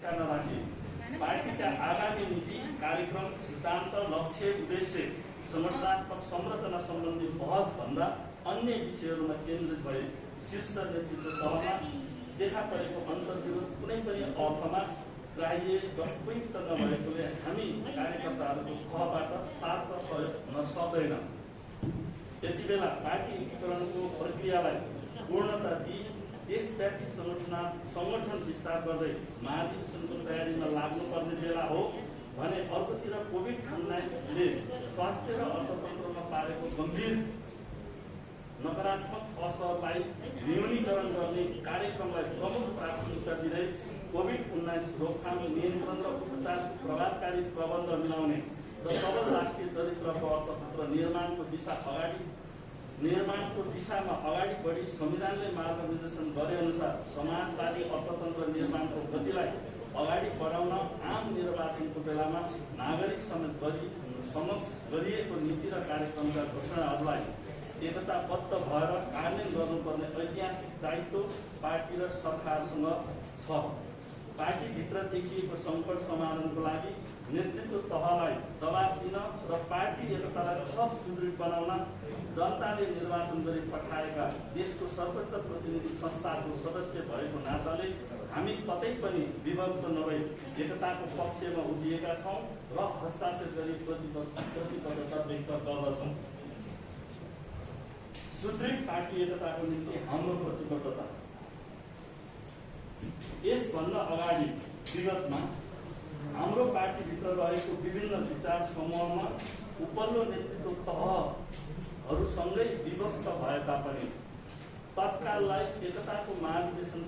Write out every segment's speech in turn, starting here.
टिक्का नराखी पार्टीका आगामी नीति कार्यक्रम सिद्धान्त लक्ष्य उद्देश्य संगठनात्मक संरचना सम्बन्धी बहस भन्दा अन्य विषयहरूमा केन्द्रित भए शीर्ष नेतृत्व तहमा देखा परेको अन्तर्विरोध कुनै पनि अर्थमा ग्राह्य र उपयुक्त नभएकोले हामी कार्यकर्ताहरूको तहबाट साथ र सहयोग हुन सक्दैन। यति बेला पार्टी एकीकरणको प्रक्रियालाई पूर्णता दिई देशव्यापी संगठन विस्तार गर्दै महाधिवेशनको तयारीमा लाग्नुपर्ने बेला हो भने अर्कोतिर कोभिड-19ले स्वास्थ्य र अर्थतन्त्रमा पारेको गम्भीर नकारात्मक असरलाई न्यूनीकरण गर्ने कार्यक्रमलाई प्रमुख प्राथमिकता दिँदै कोभिड-19 रोकथाम नियन्त्रण र उपचारको प्रभावकारी प्रबन्ध मिलाउने र सबल राष्ट्रिय चरित्रको अर्थतन्त्र निर्माणको दिशामा अगाडि बढी संविधानले मार्गनिर्देशन गरे अनुसार समाजवादी अर्थतन्त्र निर्माणको गतिलाई अगाडि बढाउन आम निर्वाचनको बेलामा नागरिक समक्ष गरिएको नीति र कार्यक्रमका घोषणाहरूलाई एकताबद्ध भएर कार्यान्वयन गर्नुपर्ने ऐतिहासिक दायित्व पार्टी र सरकारसँग छ। पार्टीभित्र देखिएको सङ्कट समाधानको लागि नेतृत्व तहलाई जवाब दिन र पार्टी एकतालाई थप सुदृढ बनाउन जनताले निर्वाचन गरी पठाएका देशको सर्वोच्च प्रतिनिधि संस्थाको सदस्य भएको नाताले हामी कतै पनि विभक्त नभई एकताको पक्षमा उभिएका छौँ र हस्ताक्षर गरी प्रतिबद्धता व्यक्त गर्दछौँ। सुदृढ पार्टी एकताको निम्ति हाम्रो प्रतिबद्धता। यसभन्दा अगाडि विगतमा हाम्रो पार्टीभित्र रहेको विभिन्न विचार समूहमा उपल्लो नेतृत्व तहहरूसँगै विभक्त भए तापनि तत्काललाई एकताको महाधिवेशन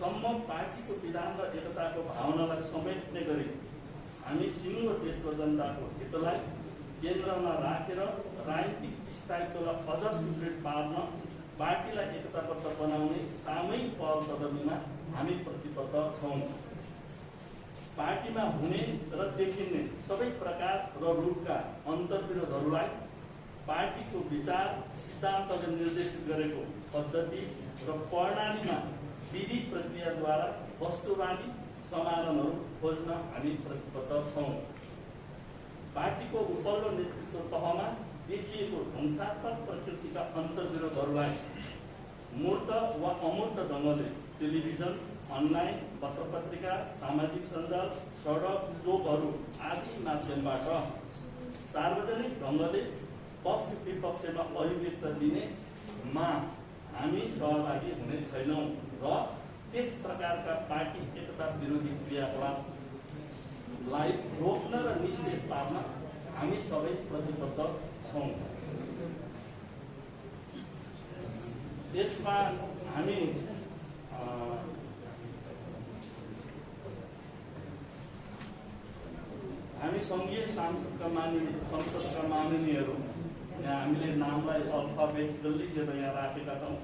सम्म पार्टीको विधान र एकताको भावनालाई समेट्ने गरी हामी सिङ्गो देश र जनताको हितलाई केन्द्रमा राखेर राजनीतिक स्थायित्वलाई अझ सुदृढ पार्न पार्टीलाई एकताबद्ध बनाउने सामूहिक पहल कदमीमा हामी प्रतिबद्ध छौँ। पार्टीमा हुने र देखिने सबै प्रकार र रूपका अन्तर्विरोधहरूलाई पार्टीको विचार सिद्धान्तले निर्देशित गरेको पद्धति र प्रणालीमा विधि प्रक्रियाद्वारा वस्तुवादी समाधानहरू खोज्न हामी प्रतिबद्ध छौँ। पार्टीको उपल्लो नेतृत्व तहमा देखिएको ध्वंसात्मक प्रकृतिका अन्तर्विरोधहरूलाई मूर्त वा अमूर्त ढङ्गले टेलिभिजन, अनलाइन, पत्रपत्रिका, सामाजिक सञ्जाल, सडक चोकहरू आदि माध्यमबाट सार्वजनिक ढङ्गले पक्ष विपक्षमा अभिव्यक्त दिनेमा हामी सहभागी हुने छैनौँ र त्यस प्रकारका पार्टी एकता विरोधी क्रियाकलापलाई रोक्न र निस्तेज पार्न हामी सबै प्रतिबद्ध छौँ। यसमा हामी सङ्घीय संसदका माननीयहरू यहाँ हामीले नामलाई अल्फाबेटिकल्ली यहाँ राखेका छौँ।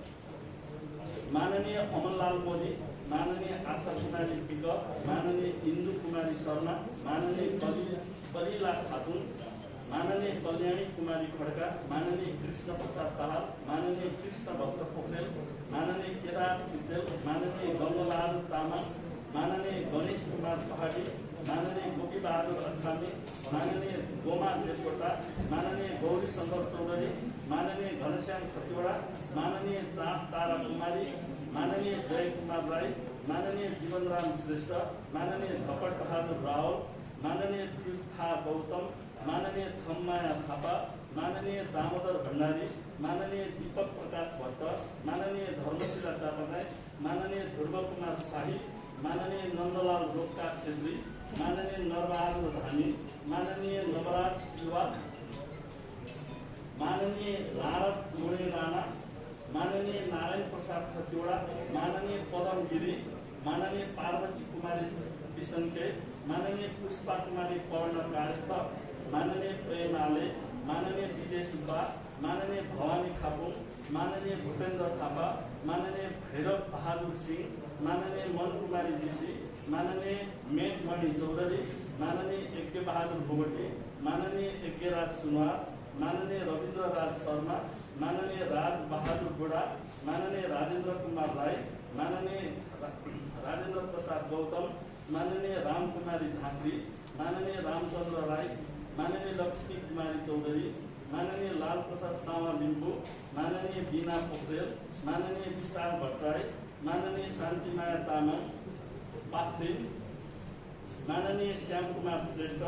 माननीय अमनलाल मोदी, माननीय आशा कुमारी विक, माननीय इन्दु कुमारी शर्मा, माननीय कलिला खातुन, माननीय कल्याणी कुमारी खड्का, माननीय कृष्ण प्रसाद दाहाल, माननीय कृष्ण भक्त पोखरेल, माननीय केदार सिद्धेल, माननीय गङ्गबहादुर तामाङ, माननीय गणेश कुमार पहाडी, माननीय गोपी बहादुर अछामी, माननीय गोमा देवकोटा, माननीय गौरी शङ्कर चौधरी, माननीय घनश्याम खतिवडा, माननीय चाँद तारा कुमारी, माननीय जय कुमार राई, माननीय जीवनराम श्रेष्ठ, माननीय झपट बहादुर रावल, माननीय तीर्था गौतम, माननीय थम्माया थापा, माननीय दामोदर भण्डारी, माननीय दीपक प्रकाश भट्ट, माननीय धर्मशिला चापागाई, माननीय ध्रुव कुमार शाही, माननीय नन्दलाल रोक्का छेत्री, माननीय नरबहादुर धामी, माननीय नवराज शिवा, माननीय नारद मुनि राणा, माननीय नारायण प्रसाद खतिवडा, माननीय पदम गिरी, माननीय पार्वती कुमारी बिसन्के, माननीय पुष्पा कुमारी पर्ण कायस्थ, माननीय प्रेमाले, माननीय विजय सुब्बा, माननीय भवानी खापुङ, माननीय भूपेन्द्र थापा, माननीय भैरव बहादुर सिंह, माननीय मन कुमारी जीसी, माननीय मेघमणि चौधरी, माननीय यज्ञ बहादुर बोगटी, माननीय यज्ञराज सुनवार, माननीय रविन्द्र राज शर्मा, माननीय राज बहादुर बुढा, माननीय राजेन्द्र कुमार राई, माननीय गौतम, माननीय रामकुमारी झाँक्री, माननीय रामचन्द्र राई, माननीय लक्ष्मी कुमारी चौधरी, माननीय लालप्रसाद सामा लिम्बू, माननीय बीना पोखरेल, माननीय विशाल भट्टराई, माननीय शान्तिमाया तामाङ पाथ्रिन, माननीय श्याम कुमार श्रेष्ठ,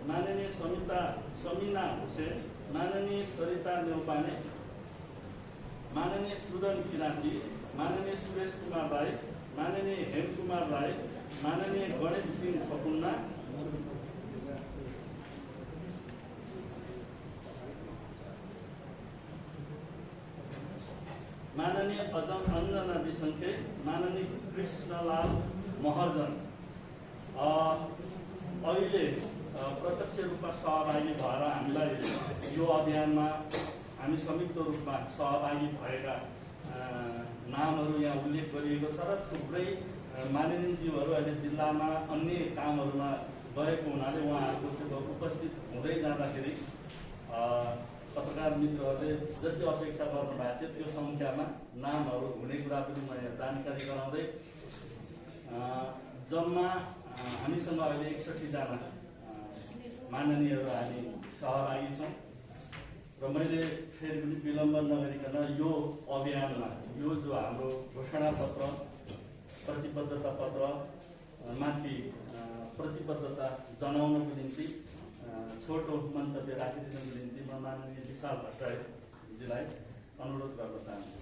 माननीय समिना हुसेन, माननीय सरिता नेउपाने, माननीय सुदन किराँती, माननीय सुरेश कुमार राई, माननीय हेम कुमार राई, माननीय गणेश सिंह छपुन्ना, माननीय अञ्जना बिसङ्खे, माननीय कृष्णलाल महर्जन अहिले प्रत्यक्ष रूपमा सहभागी भएर हामीलाई यो अभियानमा हामी संयुक्त रूपमा सहभागी भएका नामहरू यहाँ उल्लेख गरिएको छ र थुप्रै माननीयज्यूहरू अहिले जिल्लामा अन्य कामहरूमा गएको हुनाले उहाँहरूको उपस्थित हुँदै जाँदाखेरि पत्रकार मित्रहरूले जति अपेक्षा गर्नुभएको थियो त्यो सङ्ख्यामा नामहरू हुने कुरा पनि म यहाँ जानकारी गराउँदै जम्मा हामीसँग अहिले 61 जना माननीयहरू हामी सहभागी छौँ र मैले फेरि पनि विलम्ब नगरिकन यो अभियानमा यो जो हाम्रो घोषणापत्र प्रतिबद्धता पत्र माथि प्रतिबद्धता जनाउनको निम्ति छोटो मन्तव्य राखिदिनको निम्ति म माननीय विशाल भट्टराईजीलाई अनुरोध गर्न चाहन्छु।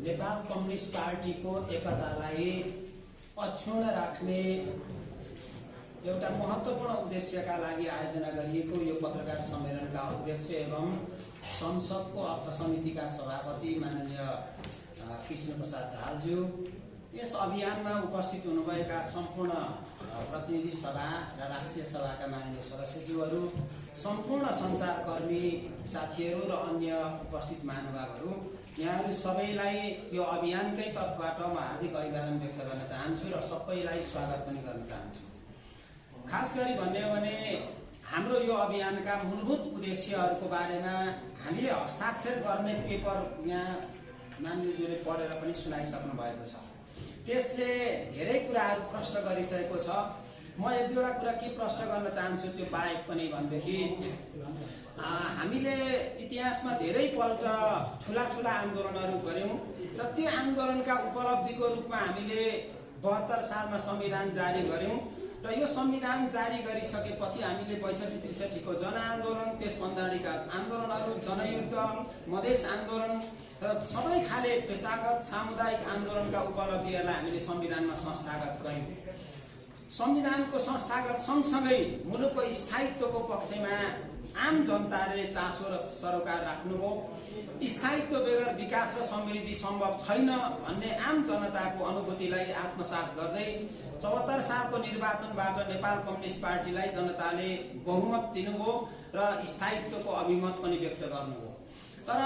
नेपाल कम्युनिस्ट पार्टीको एकतालाई अक्षुण्ण राख्ने एउटा महत्त्वपूर्ण उद्देश्यका लागि आयोजना गरिएको यो पत्रकार सम्मेलनका अध्यक्ष एवं संसदको अर्थ समितिका सभापति माननीय कृष्णप्रसाद दाहालज्यू, यस अभियानमा उपस्थित हुनुभएका सम्पूर्ण प्रतिनिधि सभा र राष्ट्रिय सभाका माननीय सदस्यज्यूहरू, सम्पूर्ण सञ्चारकर्मी साथीहरू र अन्य उपस्थित महानुभावहरू, यहाँहरू सबैलाई यो अभियानकै तर्फबाट म हार्दिक अभिवादन व्यक्त गर्न चाहन्छु र सबैलाई स्वागत पनि गर्न चाहन्छु। खास गरी भन्ने हो भने हाम्रो यो अभियानका मूलभूत उद्देश्यहरूको बारेमा हामीले हस्ताक्षर गर्ने पेपर यहाँ माननीयज्यूले पढेर पनि सुनाइसक्नु भएको छ। त्यसले धेरै कुराहरू प्रश्न गरिसकेको छ। म एक दुईवटा कुरा के प्रश्न गर्न चाहन्छु त्यो बाहेक पनि भनेदेखि हामीले इतिहासमा धेरैपल्ट ठुला आन्दोलनहरू गऱ्यौँ र त्यो आन्दोलनका उपलब्धिको रूपमा हामीले 72 सालमा संविधान जारी गऱ्यौँ र यो संविधान जारी गरिसकेपछि हामीले 62-63 को जनआन्दोलन, त्यसभन्दा अगाडिका आन्दोलनहरू, जनयुद्ध, मधेस आन्दोलन र सबै खाले पेशागत सामुदायिक आन्दोलनका उपलब्धिहरूलाई हामीले संविधानमा संस्थागत गऱ्यौँ। संविधानको संस्थागत सँगसँगै मुलुकको स्थायित्वको पक्षमा आम जनताले चासो र सरोकार राख्नुभयो। स्थायित्व बेगर विकास र समृद्धि सम्भव छैन भन्ने आम जनताको अनुभूतिलाई आत्मसात गर्दै 74 सालको निर्वाचनबाट नेपाल कम्युनिस्ट पार्टीलाई जनताले बहुमत दिनुभयो र स्थायित्वको अभिमत पनि व्यक्त गर्नुभयो। तर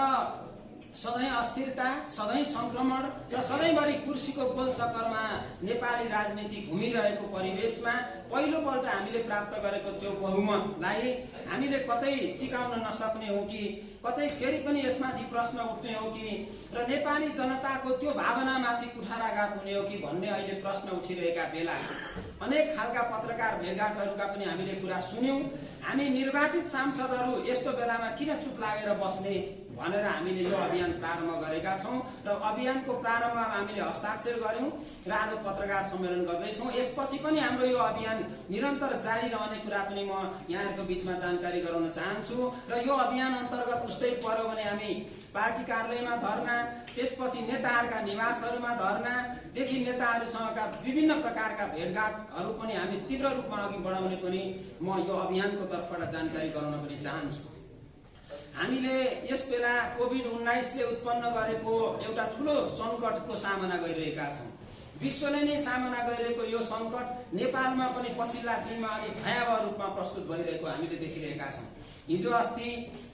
सधैँ अस्थिरता, सधैँ संक्रमण र सधैँभरि कुर्सीको गोलचक्करमा नेपाली राजनीति घुमिरहेको परिवेशमा पहिलोपल्ट हामीले प्राप्त गरेको त्यो बहुमतलाई हामीले कतै टिकाउन नसक्ने हो कि कतै फेरि पनि यसमाथि प्रश्न उठ्ने हो कि र नेपाली जनताको त्यो भावनामाथि कुठाराघात हुने हो कि भन्ने अहिले प्रश्न उठिरहेका बेला अनेक खालका पत्रकार भेटघाटहरूका पनि हामीले कुरा सुन्यौँ। हामी निर्वाचित सांसदहरू यस्तो बेलामा किन चुप लागेर बस्ने भनेर हामीले यो अभियान प्रारम्भ गरेका छौँ र अभियानको प्रारम्भमा हामीले हस्ताक्षर गऱ्यौँ र आज पत्रकार सम्मेलन गर्दैछौँ। यसपछि पनि हाम्रो यो अभियान निरन्तर जारी रहने कुरा पनि म यहाँहरूको बिचमा जानकारी गराउन चाहन्छु र यो अभियान अन्तर्गत उस्तै पर्यो भने हामी पार्टी कार्यालयमा धरना, त्यसपछि नेताहरूका निवासहरूमा धरनादेखि नेताहरूसँगका विभिन्न प्रकारका भेटघाटहरू पनि हामी तीव्र रूपमा अघि बढाउने पनि म यो अभियानको तर्फबाट जानकारी गराउन पनि चाहन्छु। हामीले यस बेला कोभिड-19ले उत्पन्न गरेको एउटा ठुलो सङ्कटको सामना गरिरहेका छौँ। विश्वले नै सामना गरिरहेको यो सङ्कट नेपालमा पनि पछिल्ला दिनमा अलि भयावह रूपमा प्रस्तुत भइरहेको हामीले देखिरहेका छौँ। हिजो अस्ति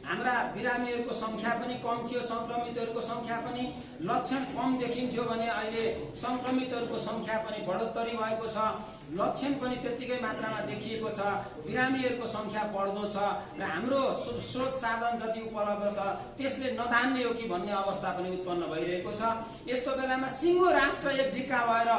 हाम्रा बिरामीहरूको सङ्ख्या पनि कम थियो, सङ्क्रमितहरूको सङ्ख्या पनि लक्षण कम देखिन्थ्यो भने अहिले सङ्क्रमितहरूको सङ्ख्या पनि बढोत्तरी भएको छ, लक्षण पनि त्यत्तिकै मात्रामा देखिएको छ, बिरामीहरूको सङ्ख्या बढ्दो छ र हाम्रो स्रोत साधन जति उपलब्ध छ त्यसले नधान्ने हो कि भन्ने अवस्था पनि उत्पन्न भइरहेको छ। यस्तो बेलामा सिङ्गो राष्ट्र एक ढिक्का भएर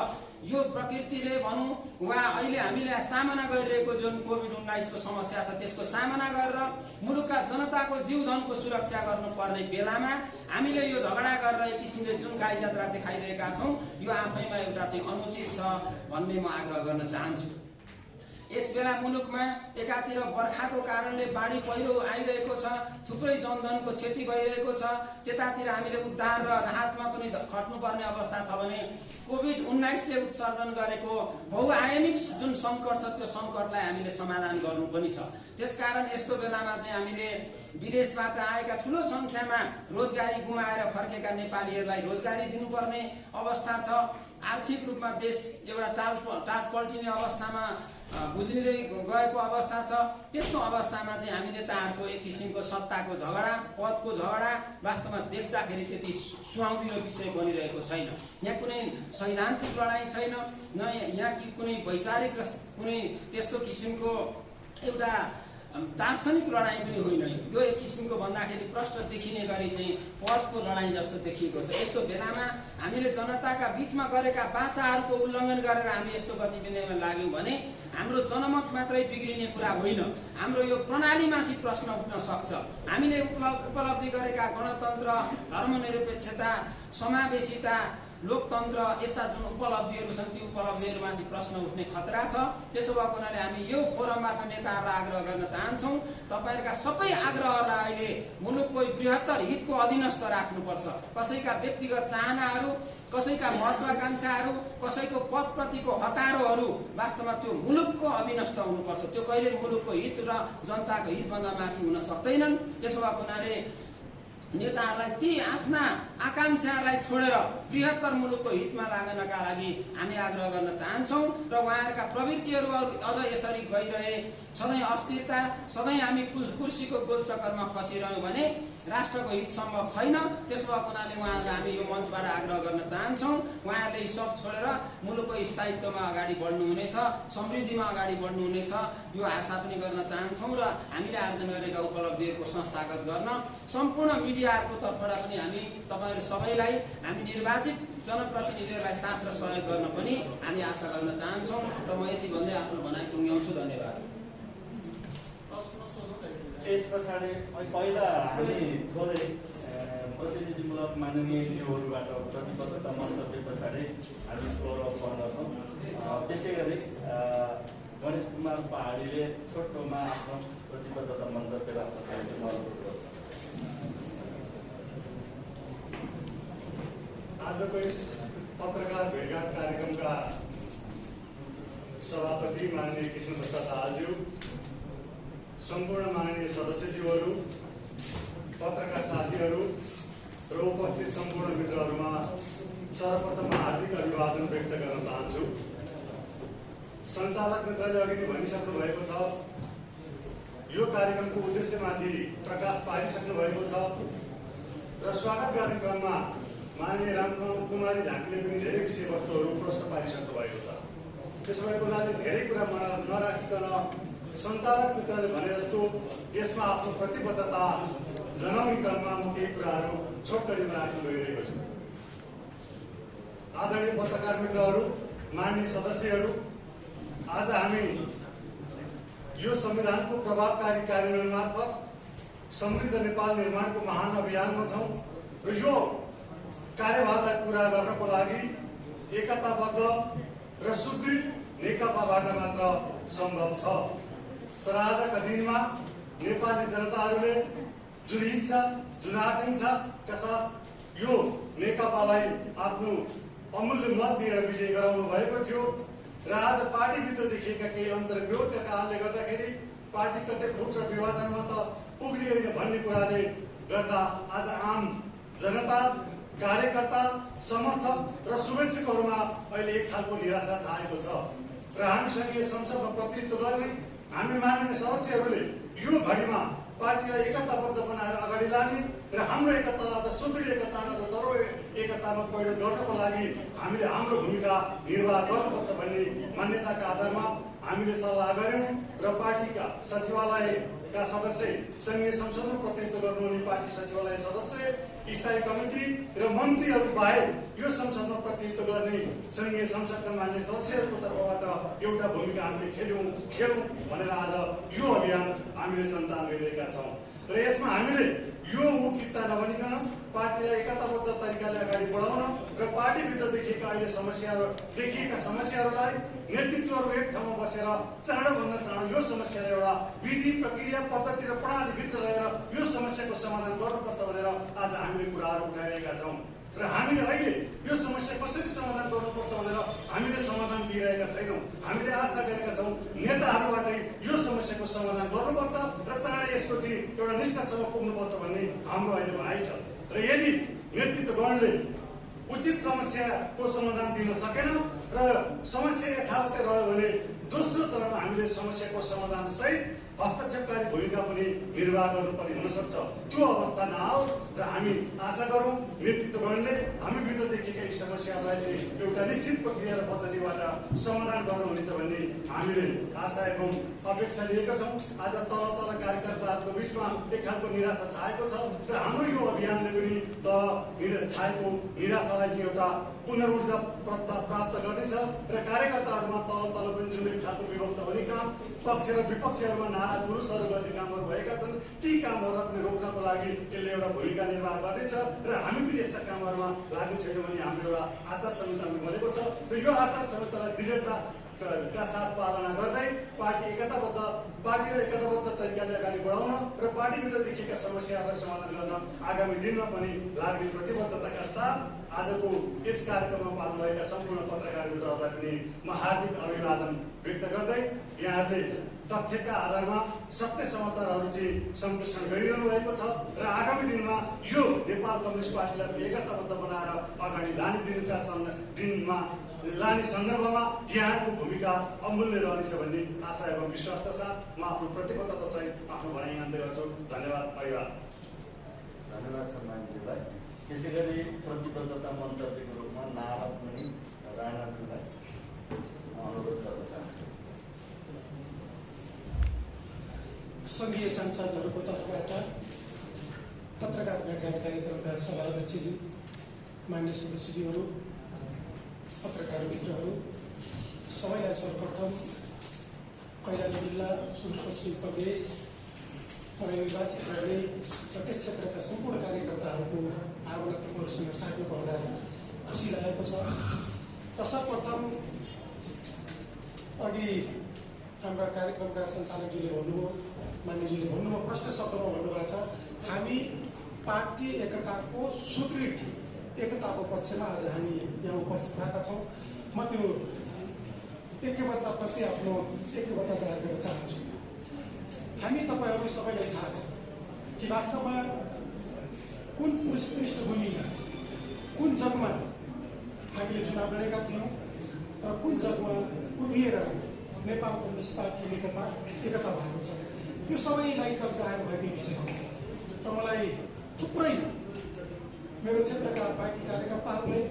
यो प्रकृतिले भनौँ वा अहिले हामीले सामना गरिरहेको जुन कोभिड-19 को समस्या छ त्यसको सामना गरेर मुलुकका जनताको जीवधनको सुरक्षा गर्नुपर्ने बेलामा हामीले यो झगडा गरेर एक किसिमले जुन गाई जात्रा देखाइरहेका छौँ यो आफैमा एउटा चाहिँ अनुचित छ भन्ने म आग्रह गर्न चाहन्छु। यस बेला मुलुकमा एकातिर बर्खाको कारणले बाढी पहिरो आइरहेको छ, थुप्रै जनधनको क्षति भइरहेको छ, त्यतातिर हामीले उद्धार र राहतमा पनि खट्नुपर्ने अवस्था छ भने कोभिड-19 ले उत्सर्जन गरेको बहुआयामिक जुन सङ्कट छ त्यो सङ्कटलाई हामीले समाधान गर्नु पनि छ। त्यसकारण यस्तो बेलामा चाहिँ हामीले विदेशबाट आएका ठुलो सङ्ख्यामा रोजगारी गुमाएर फर्केका नेपालीहरूलाई रोजगारी दिनुपर्ने अवस्था छ। आर्थिक रूपमा देश एउटा टाट पल्टिने अवस्थामा बुझिँदै गएको अवस्था छ। त्यस्तो अवस्थामा चाहिँ हामी नेताहरूको एक किसिमको सत्ताको झगडा, पदको झगडा वास्तवमा देख्दाखेरि त्यति सुहाउँदिलो विषय बनिरहेको छैन। यहाँ कुनै सैद्धान्तिक लडाइँ छैन, न यहाँ कुनै वैचारिक र कुनै त्यस्तो किसिमको एउटा दार्शनिक लडाइँ पनि होइन। यो एक किसिमको भन्दाखेरि प्रष्ट देखिने गरी चाहिँ पदको लडाइँ जस्तो देखिएको छ। यस्तो बेलामा हामीले जनताका बीचमा गरेका वाचाहरूको उल्लङ्घन गरेर हामी यस्तो गतिविधिमा लाग्यौँ भने हाम्रो जनमत मात्रै बिग्रिने कुरा होइन, हाम्रो यो प्रणालीमाथि प्रश्न उठ्न सक्छ। हामीले उपलब्धि गरेका गणतन्त्र, धर्मनिरपेक्षता, समावेशिता, लोकतन्त्र यस्ता जुन उपलब्धिहरू छन् ती उपलब्धिहरूमाथि प्रश्न उठ्ने खतरा छ। त्यसो भएको हुनाले हामी यो फोरमबाट नेताहरूलाई आग्रह गर्न चाहन्छौँ, तपाईँहरूका सबै आग्रहहरूलाई अहिले मुलुकको बृहत्तर हितको अधीनस्थ राख्नुपर्छ। कसैका व्यक्तिगत चाहनाहरू, कसैका महत्वाकांक्षाहरू, कसैको पदप्रतिको हतारोहरू वास्तवमा त्यो मुलुकको अधीनस्थ हुनुपर्छ। त्यो कहिले मुलुकको हित र जनताको हितभन्दा माथि हुन सक्दैनन्। त्यसो भएको हुनाले नेताहरूलाई ती आफ्ना आकांक्षाहरूलाई छोडेर बृहत्तर मुलुकको हितमा लाग्नका लागि हामी आग्रह गर्न चाहन्छौँ र उहाँहरूका प्रवृत्तिहरू अझ यसरी गइरहे सधैँ अस्थिरता, सधैँ हामी कुर्सीको गोलचक्करमा फसिरह्यौँ भने राष्ट्रको हित सम्भव छैन। त्यसो भएको हुनाले उहाँहरूलाई हामी यो मञ्चबाट आग्रह गर्न चाहन्छौँ, उहाँहरूले यी सब छोडेर मुलुकको स्थायित्वमा अगाडि बढ्नुहुनेछ, समृद्धिमा अगाडि बढ्नुहुनेछ यो आशा पनि गर्न चाहन्छौँ र हामीले आर्जन गरेका उपलब्धिहरूको संस्थागत गर्न सम्पूर्ण मिडियाहरूको तर्फबाट पनि हामी तपाईँहरू सबैलाई, हामी निर्वाचित जनप्रतिनिधिहरूलाई साथ र सहयोग गर्न पनि हामी आशा गर्न चाहन्छौँ र म यति भन्दै आफ्नो भनाइ टुङ्ग्याउँछु। धन्यवाद। यस पछाडि पहिला हामी थोरै प्रतिनिधिमूलक माननीयज्यूहरूबाट प्रतिबद्धता मन्तव्य पछाडि हामी गौरव गर्दछौँ। त्यसै गरी गणेश कुमार पहाडीले छोटोमा आफ्नो प्रतिबद्धता मन्तव्य राख्न चाहन्छु। आजको यस पत्रकार भेटघाट कार्यक्रमका सभापति माननीय कृष्ण प्रसाद दाहालज्यू, सम्पूर्ण माननीय सदस्यज्यूहरू, पत्रकार साथीहरू र उपस्थित सम्पूर्ण मित्रहरूमा सर्वप्रथम हार्दिक अभिवादन व्यक्त गर्न चाहन्छु। सञ्चालक मित्रले अघि नै भनिसक्नु भएको छ, यो कार्यक्रमको उद्देश्यमाथि प्रकाश पारिसक्नु भएको छ र स्वागत गर्ने क्रममा माननीय रामकुमारी झाँकीले पनि धेरै विषयवस्तुहरू प्रश्न पारिसक्नु भएको छ। त्यसो भएको हुनाले धेरै कुरा नराखिकन सञ्चालक मित्रले भने जस्तो यसमा आफ्नो प्रतिबद्धता जनाउने क्रममा म केही कुराहरू छोटकरीमा राख्न गइरहेको छु। आदरणीय पत्रकार मित्रहरू, माननीय सदस्यहरू, आज हामी यो संविधानको प्रभावकारी कार्यान्वयन मार्फत समृद्ध नेपाल निर्माणको महान अभियानमा छौँ र यो कार्यभारलाई पूरा गर्नको लागि एकताबद्ध र सुदृढ नेकपाबाट मात्र सम्भव छ। तर आजका दिनमा नेपाली जनताहरूले जुन इच्छा, जुन आकांक्षाका साथ यो नेकपालाई आफ्नो अमूल्य मत दिएर विजय गराउनु भएको थियो र आज पार्टीभित्र देखिएका केही अन्तर्विरोधका कारणले गर्दाखेरि पार्टी कतै फुट र विभाजनमा त पुग्दैन भन्ने कुराले गर्दा आज आम जनता, कार्यकर्ता, समर्थक र शुभेच्छुकहरूमा अहिले एक खालको निराशा छाएको छ र हामीसँग संसदमा प्रतिनिधित्व गर्ने हामी माननीय सदस्यहरूले यो घडीमा पार्टीलाई एकताबद्ध बनाएर अगाडि लाने र हाम्रो एकता अझ सुदृढ एकता अझ दह्रो एकतामा परिणत गर्नको लागि हामीले हाम्रो भूमिका निर्वाह गर्नुपर्छ भन्ने मान्यताका आधारमा हामीले सल्लाह गर्यौं र पार्टीका सचिवालयका सदस्य, संघीय संसदमा प्रतिनिधित्व गर्नुहुने पार्टी सचिवालय सदस्य, स्थायी कमिटी र मन्त्रीहरू बाहेक यो संसदमा प्रतिनिधित्व गर्ने संघीय संसदका मान्य सदस्यहरूको तर्फबाट एउटा भूमिका हामीले खेलौँ भनेर आज यो अभियान हामीले सञ्चालन गरिरहेका छौँ र यसमा हामीले यो किता नभनिकन पार्टीलाई एकताबद्ध तरिकाले अगाडि बढाउन र पार्टीभित्र देखिएका अहिले देखिएका समस्याहरूलाई नेतृत्वहरू एक ठाउँमा बसेर चाँडोभन्दा चाँडो यो समस्यालाई एउटा विधि, प्रक्रिया, पद्धति र प्रणालीभित्र ल्याएर यो समस्याको समाधान गर्नुपर्छ भनेर आज हामीले कुराहरू उठाइरहेका छौँ र हामीले अहिले यो समस्या कसरी समाधान गर्नुपर्छ भनेर हामीले समाधान दिइरहेका छैनौँ। हामीले आशा गरेका छौँ नेताहरूबाटै यो समस्याको समाधान गर्नुपर्छ र चाँडै यसको चाहिँ एउटा निष्कर्षमा पुग्नुपर्छ भन्ने हाम्रो अहिले भनाइ छ र यदि नेतृत्वगणले उचित समस्याको समाधान दिन सकेन र समस्या यथावतै रह्यो भने दोस्रो चरणमा हामीले समस्याको समाधान सहित हस्तक्षेपकारी भूमिका पनि निर्वाह गर्नुपर्ने हुन सक्छ। त्यो अवस्था नआओस् र हामी आशा गरौँ नेतृत्वगणले हामीभित्र देखिएका यी समस्याहरूलाई चाहिँ एउटा निश्चित प्रक्रिया र पद्धतिबाट समाधान गर्नुहुनेछ भन्ने हामीले आशा एवं अपेक्षा लिएका छौँ। आज तल कार्यकर्ताहरूको बिचमा एक खालको निराशा छाएको छ र हाम्रो यो अभियानले पनि छाएको निराशालाई चाहिँ एउटा पुनर्ऊर्जा प्राप्त गर्नेछ र कार्यकर्ताहरूमा तल पनि जुन एक खालको विभक्त हुने काम, पक्ष र विपक्षहरूमा नारा जुलुसहरू गर्ने कामहरू भएका छन् ती कामहरूलाई पनि रोक्नको लागि यसले एउटा भूमिका निर्वाह गर्नेछ र हामी पनि यस्ता कामहरूमा लागु छैनौँ भने हाम्रो एउटा आचार संहितामा बनेको छ र यो आचार संहितालाई दृढताका साथ पालना गर्दै पार्टीलाई एकताबद्ध तरिकाले अगाडि बढाउन र पार्टीभित्र देखिएका समस्याहरूलाई समाधान गर्न आगामी दिनमा पनि लाग्ने प्रतिबद्धताका साथ आजको यस कार्यक्रममा पाल्नु भएका सम्पूर्ण पत्रकार मित्रहरूलाई पनि म हार्दिक अभिवादन व्यक्त गर्दै यहाँहरूले तथ्यका आधारमा सत्य समाचारहरू चाहिँ सम्प्रेषण गरिरहनु भएको छ र आगामी दिनमा यो नेपाल कम्युनिस्ट पार्टीलाई एकताबद्ध बनाएर अगाडि लाने सन्दर्भमा यहाँको भूमिका अमूल्य रहनेछ भन्ने आशा एवं विश्वासका साथ म आफ्नो प्रतिबद्धता सहित आफ्नो भनाइ अन्त्य गर्छु। धन्यवाद। धन्यवाद सम्मानजीलाई। त्यसै गरी प्रतिबद्धता मन्तव्यको रूपमा नारद मुनि राणाजीलाई अनुरोध गर्न चाहन्छु। संघीय सांसदहरूको तर्फबाट पत्रकार भेटघाट कार्यक्रमका सभाध्यक्षज्यू, मान्य सदस्यज्यूहरू, पत्रकार मित्रहरू, सबैलाई सर्वप्रथम कैलाली जिल्ला सुदूरपश्चिम प्रदेश निर्वाचित गर्ने र त्यस क्षेत्रका सम्पूर्ण कार्यकर्ताहरूको भावनात्मकहरूसँग साट्नु पाउँदा खुसी लागेको छ र सर्वप्रथम अघि हाम्रा कार्यक्रमका सञ्चालकजीले भन्नुभयो, मान्यजीले भन्नुभयो, प्रष्ट शब्दमा भन्नुभएको छ हामी पार्टी एकताको सुदृढ एकताको पक्षमा आज हामी यहाँ उपस्थित भएका छौँ। म त्यो ऐक्यबद्धताप्रति आफ्नो ऐक्यबद्धता जाहेर गर्न चाहन्छु। हामी तपाईँहरू सबैलाई थाहा छ कि वास्तवमा कुन पृष्ठभूमि, कुन जगमा हामीले चुनाव गरेका थियौँ र कुन जगमा उभिएर नेपाल कम्युनिस्ट पार्टी नेकपा एकता भएको छ। यो सबैलाई जाहेर भएको विषय हो र मलाई थुप्रै मेरो क्षेत्रका पार्टी कार्यकर्ताहरूले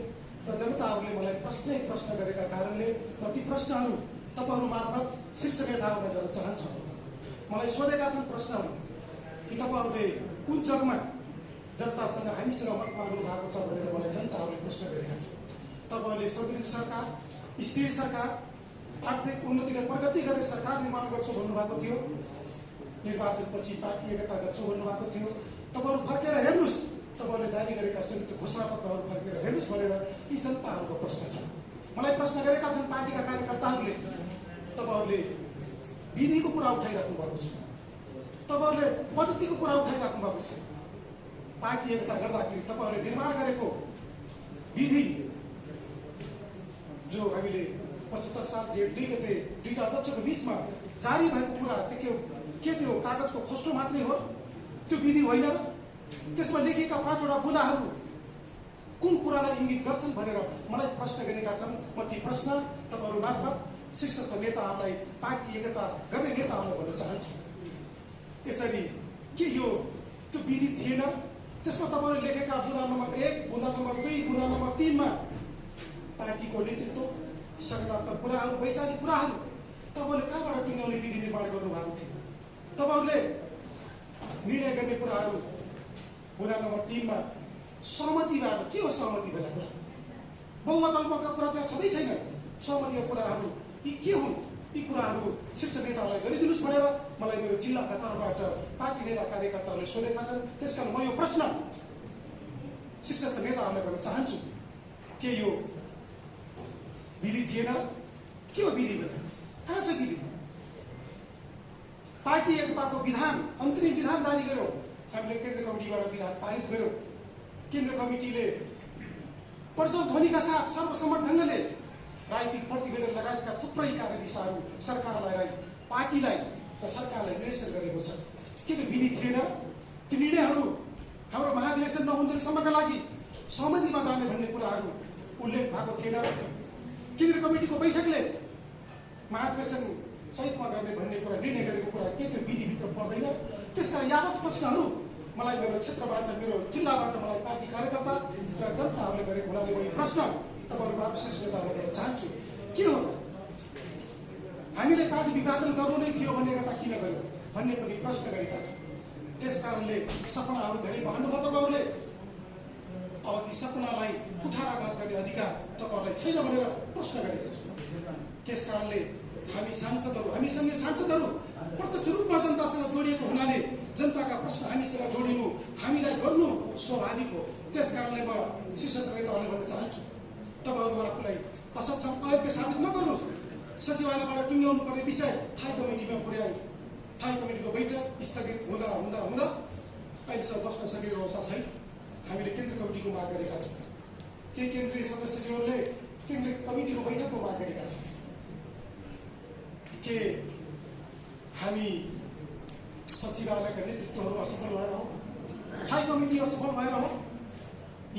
र जनताहरूले मलाई प्रश्न गरेका कारणले र ती प्रश्नहरू तपाईँहरू मार्फत शीर्ष नेताहरूलाई गर्न चाहन्छु। मलाई सोधेका छन् प्रश्नहरू कि तपाईँहरूले कुन जगमा जनतासँग हामीसँग मत माग्नु भएको छ भनेर मलाई जनताहरूले प्रश्न गरेका छन्। तपाईँहरूले सुदृढ सरकार, स्थिर सरकार, आर्थिक उन्नति र प्रगति गर्ने सरकार निर्माण गर्छु भन्नुभएको थियो। निर्वाचनपछि पार्टी एकता गर्छु भन्नुभएको थियो। तपाईँहरू फर्केर हेर्नुहोस्, तपाईँहरूले जारी गरेका संयुक्त घोषणापत्रहरू फर्केर हेर्नुहोस् भनेर यी जनताहरूको प्रश्न छ। मलाई प्रश्न गरेका छन् पार्टीका कार्यकर्ताहरूले, तपाईँहरूले विधिको कुरा उठाइराख्नु भएको छ, तपाईँहरूले पद्धतिको कुरा उठाइराख्नु भएको छ। पार्टी एकता गर्दाखेरि तपाईँहरूले निर्माण गरेको विधि जो हामीले 75 साल जेठ 2 गते दुईटा अध्यक्षको बिचमा जारी भएको कुरा के त्यो कागजको खोस्टो मात्रै हो? त्यो विधि होइन र? त्यसमा लेखिएका 5वटा बुँदाहरू कुन कुरालाई इङ्गित गर्छन् भनेर मलाई प्रश्न गरेका छन्। म ती प्रश्न तपाईँहरू मार्फत शीर्षस्थ नेताहरूलाई, पार्टी एकता गर्ने नेताहरूलाई भन्न चाहन्छु। यसरी के यो त्यो विधि थिएन? त्यसमा तपाईँहरूले लेखेका बुँदा नम्बर 1, बुँदा नम्बर 2, बुँदा नम्बर 3 मा पार्टीको नेतृत्व, सकारात्मक कुराहरू, वैचारिक कुराहरू तपाईँले कहाँबाट टुङ्ग्याउने विधि निर्माण गर्नुभएको थियो? तपाईँहरूले निर्णय गर्ने कुराहरू बुँदा नम्बर 3 मा सहमतिबाट के हो? सहमति बेला कुरा बहुमत अल्पमतका कुरा त्यहाँ छँदै छैन। सहमतिका कुराहरू यी के हुन्? यी कुराहरू शीर्ष नेतालाई गरिदिनुहोस् भनेर मलाई मेरो जिल्लाका तर्फबाट पार्टी नेता कार्यकर्ताहरूले सोधेका छन्। त्यसकारण म यो प्रश्न शीर्षस्थ नेताहरूलाई गर्न चाहन्छु, के यो विधि थिएन? के हो विधि भने? कहाँ छ विधि? पार्टी एकताको विधान, अन्तरिम विधान जारी गर्यो। हामीले केन्द्र कमिटीबाट विधान पारित गर्यो। केन्द्र कमिटीले प्रज्वल ध्वनिका साथ सर्वसम्मत ढङ्गले राजनीतिक प्रतिवेदन लगायतका थुप्रै कार्यदिशाहरू सरकारलाई, पार्टीलाई र सरकारलाई निर्देशन गरेको छ। के त्यो विधि थिएन? ती निर्णयहरू हाम्रो महाधिवेशन नहुन्जेलसम्मका लागि सहमतिमा जाने भन्ने कुराहरू उल्लेख भएको थिएन। केन्द्र कमिटीको बैठकले महाधिवेशन सहितमा गर्ने भन्ने कुरा निर्णय गरेको कुरा के त्यो विधिभित्र पर्दैन? त्यसकारण यावत प्रश्नहरू मलाई मेरो क्षेत्रबाट, मेरो जिल्लाबाट मलाई पार्टी कार्यकर्ता र जनताहरूले गरेको हुनाले मैले प्रश्न तपाईँहरूको विशेष नेताहरूलाई गर्न चाहन्छु, के हो? हामीले पार्टी विभाजन गर्नु नै थियो भन्ने कथा किन गर्यो भन्ने पनि प्रश्न गरेका छन्। त्यस कारणले सपनाहरू धेरै भन्नुभयो तपाईँहरूले। अब ती सपनालाई कुठाराघात गर्ने अधिकार तपाईँहरूलाई छैन भनेर प्रश्न गरेका छन्। त्यस कारणले हामी सांसदहरू, हामीसँगै सांसदहरू प्रत्यक्ष रूपमा जनतासँग जोडिएको हुनाले जनताका प्रश्न हामीसँग जोडिनु, हामीलाई गर्नु स्वाभाविक हो। त्यस कारणले म शीर्ष नेताहरूले भन्न चाहन्छु, तपाईँहरू आफूलाई असक्षम अयोग्य साबित नगर्नुहोस्। सचिवालयबाट टुङ्ग्याउनु पर्ने विषय थाई कमिटीमा पुर्यायो। थाई कमिटीको बैठक स्थगित हुँदा हुँदा हुँदा अहिलेसम्म बस्न सकेको अवस्था छैन। हामीले केन्द्र कमिटीको माग गरेका छौँ। केही केन्द्रीय सदस्यज्यूहरूले केन्द्रीय कमिटीको बैठकको माग गरेका छन्। के हामी सचिवालयका नेतृत्वहरू असफल भएर हो? थाई कमिटी असफल भएर हो?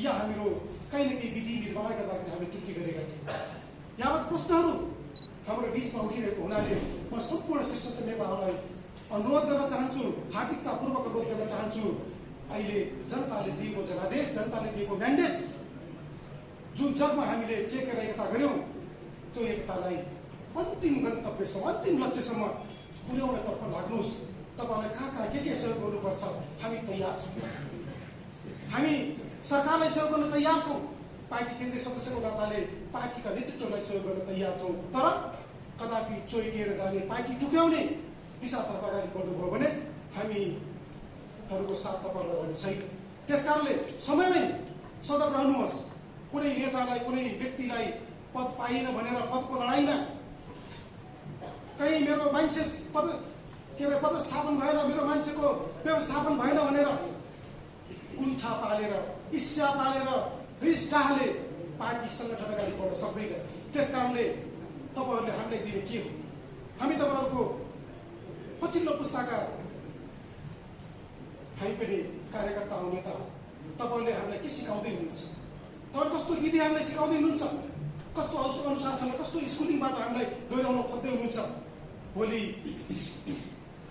या हामीहरू कहीँ न कहीँ विधि निर्माण गर्दाखेरि हामी त्रुटि गरेका थियौँ? यावत प्रश्नहरू हाम्रो बिचमा उठिरहेको हुनाले म सम्पूर्ण शीर्षस्थ नेताहरूलाई अनुरोध गर्न चाहन्छु, हार्दिकतापूर्वक अनुरोध गर्न चाहन्छु, अहिले जनताले दिएको जनादेश, जनताले दिएको म्यान्डेट, जुन जगमा हामीले टेकेर एकता गऱ्यौँ, त्यो एकतालाई अन्तिम गन्तव्यसम्म, अन्तिम लक्ष्यसम्म पुर्याउनतर्फ लाग्नुहोस्। तपाईँहरूले कहाँ कहाँ के सहयोग गर्नुपर्छ हामी तयार छौँ। हामी सरकारलाई सहयोग गर्न तयार छौँ। पार्टी केन्द्रीय सदस्यको नाताले पार्टीका नेतृत्वलाई सहयोग गर्न तयार छौँ। तर कदापि चोइटिएर जाने, पार्टी टुक्राउने दिशातर्फ अगाडि बढ्नुभयो भने हामीहरूको साथ तपाईँहरूलाई रहने छैन। त्यसकारणले समयमै सजग रहनुहोस्। कुनै नेतालाई, कुनै व्यक्तिलाई पद पाइन भनेर पदको लडाइँमा कहीँ मेरो मान्छे पदस्थापन भएन, मेरो मान्छेको व्यवस्थापन भएन भनेर कुण्ठा पालेर, ईर्ष्या पालेर, रिस डाहले पार्टी सङ्गठन अगाडि बढ्न सक्दैन। त्यस कारणले तपाईँहरूले हामीलाई दिने के हो? हामी तपाईँहरूको पछिल्लो पुस्ताका हामी पनि कार्यकर्ता हो, नेता हो। तपाईँहरूले हामीलाई के सिकाउँदै हुनुहुन्छ? तपाईँ कस्तो विधि हामीलाई सिकाउँदै हुनुहुन्छ? कस्तो अनुशासन, कस्तो स्कुलिङबाट हामीलाई डोर्याउन खोज्दै हुनुहुन्छ? भोलि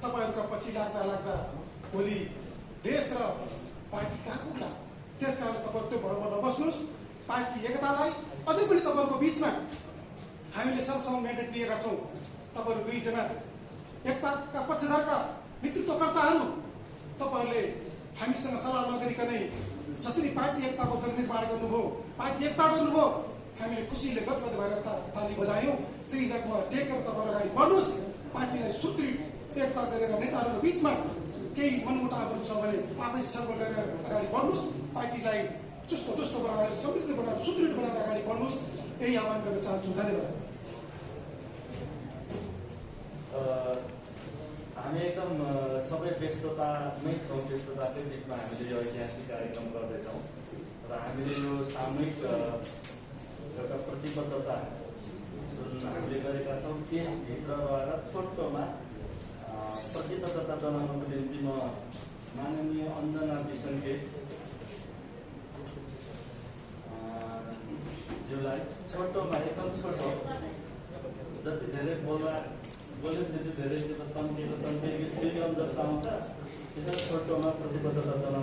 तपाईँहरूका पछि लाग्दा लाग्दा भोलि देश र पार्टी कहाँ पुग्ला? त्यस कारण तपाईँहरू त्यो भरमा नबस्नुहोस्। पार्टी एकतालाई अझै पनि तपाईँहरूको बिचमा हामीले सर्वसम्म म्यान्डेट दिएका छौँ। तपाईँहरू दुईजना एकताका पक्षधरका नेतृत्वकर्ताहरू, तपाईँहरूले हामीसँग सल्लाह नगरिकनै जसरी पार्टी एकताको जननिर्माण गर्नुभयो, पार्टी एकता गर्नुभयो, हामीले खुसीले गदगद भएर ताली बजायौँ। त्यही जगमा टेकेर तपाईँहरू अगाडि बढ्नुहोस्। पार्टीलाई सुदृढ एकता गरेर नेताहरूको बिचमा केही मनमुटावहरू छ भने आफै छलफल गरेर अगाडि बढ्नुहोस्। पार्टीलाई चुस्त दुस्त बनाएर, समृद्ध बनाएर, सुदृढ बनाएर अगाडि बढ्नुहोस्। यही आह्वान गर्न चाहन्छु। धन्यवाद। हामी एकदम सबै व्यस्ततामै छौँ। व्यस्तताकै बिचमा हामीले यो ऐतिहासिक कार्यक्रम गर्दैछौँ र हामीले यो सामूहिक एउटा प्रतिबद्धता जुन हामीले गरेका छौँ त्यसभित्र रहेर छोटोमा प्रतिबद्धता जनाउनको निम्ति म माननीय अञ्जना बिसङ्गे ज्यूलाई छोटोमा, एकदम छोटो, जति धेरै बोल्यो त्यति धेरै तन्किएको फेरि जस्तो आउँछ त्यसरी छोटोमा प्रतिबद्धता जनाउन